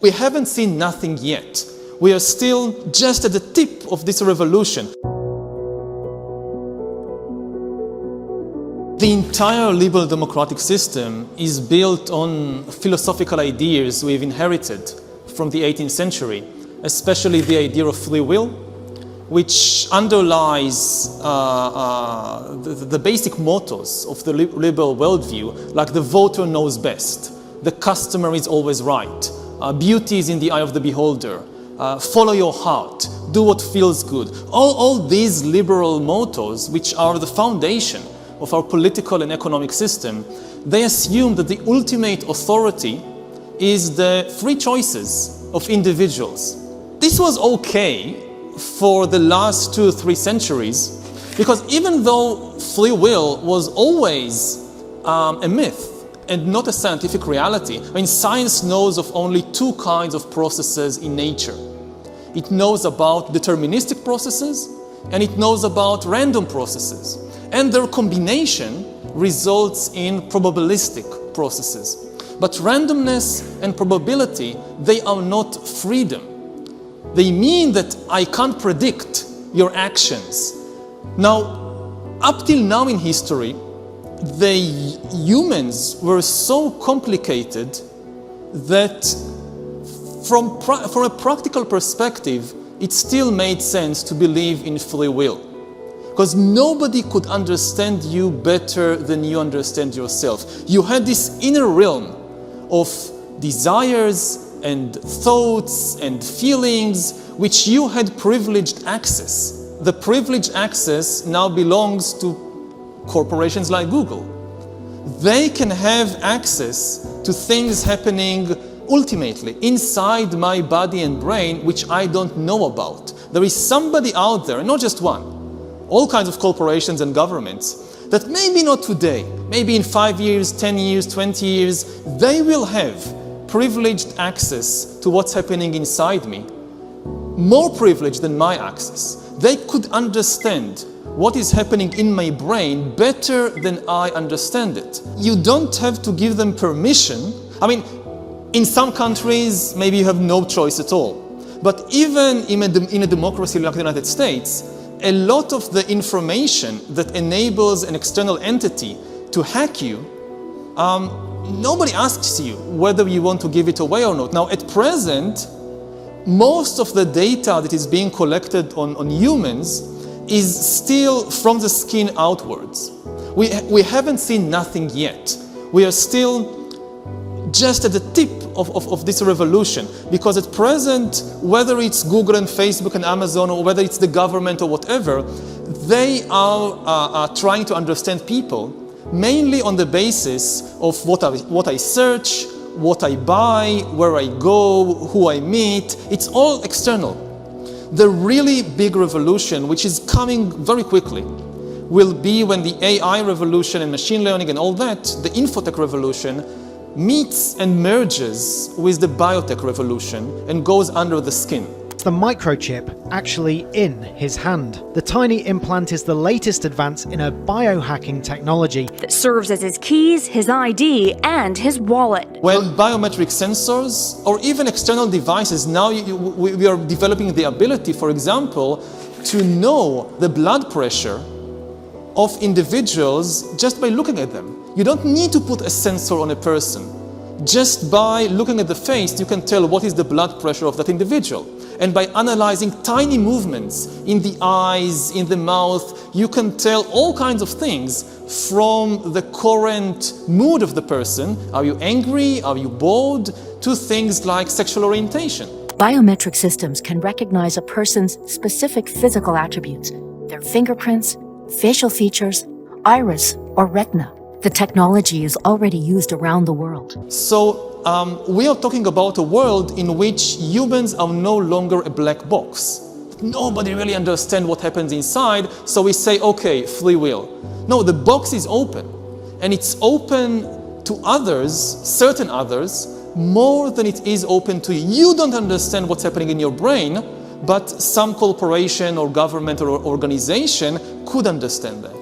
We haven't seen nothing yet. We are still just at the tip of this revolution. The entire liberal democratic system is built on philosophical ideas we've inherited from the 18th century, especially the idea of free will, which underlies the basic mottos of the liberal worldview, like the voter knows best, the customer is always right, beauty is in the eye of the beholder, follow your heart, do what feels good. All these liberal mottos, which are the foundation of our political and economic system, they assume that the ultimate authority is the free choices of individuals. This was okay for the last 2 or 3 centuries, because even though free will was always a myth and not a scientific reality, I mean, science knows of only 2 kinds of processes in nature. It knows about deterministic processes and it knows about random processes. And their combination results in probabilistic processes. But randomness and probability, they are not freedom. They mean that I can't predict your actions. Now, up till now in history, the humans were so complicated that from a practical perspective, it still made sense to believe in free will. Because nobody could understand you better than you understand yourself. You had this inner realm of desires and thoughts and feelings which you had privileged access. The privileged access now belongs to corporations like Google. They can have access to things happening ultimately inside my body and brain which I don't know about. There is somebody out there, not just one, all kinds of corporations and governments, that maybe not today, maybe in 5 years, 10 years, 20 years, they will have privileged access to what's happening inside me, more privileged than my access. They could understand what is happening in my brain better than I understand it. You don't have to give them permission. I mean, in some countries, maybe you have no choice at all. But even in a democracy like the United States, a lot of the information that enables an external entity to hack you, nobody asks you whether you want to give it away or not. Now, at present, most of the data that is being collected on humans is still from the skin outwards. We haven't seen nothing yet. We are still just at the tip of this revolution, because at present, whether it's Google and Facebook and Amazon, or whether it's the government or whatever, they are trying to understand people mainly on the basis of what I search, what I buy, where I go, who I meet. It's all external. The really big revolution, which is coming very quickly, will be when the AI revolution and machine learning and all that, the infotech revolution, meets and merges with the biotech revolution and goes under the skin. The microchip actually in his hand. The tiny implant is the latest advance in a biohacking technology that serves as his keys, his ID, and his wallet. When biometric sensors or even external devices, now we are developing the ability, for example, to know the blood pressure of individuals just by looking at them. You don't need to put a sensor on a person. Just by looking at the face, you can tell what is the blood pressure of that individual. And by analyzing tiny movements in the eyes, in the mouth, you can tell all kinds of things from the current mood of the person. Are you angry? Are you bored? To things like sexual orientation. Biometric systems can recognize a person's specific physical attributes, their fingerprints, facial features, iris, or retina. The technology is already used around the world. So we are talking about a world in which humans are no longer a black box. Nobody really understands what happens inside, so we say, okay, free will. No, the box is open, and it's open to others, certain others, more than it is open to you. You don't understand what's happening in your brain, but some corporation or government or organization could understand that.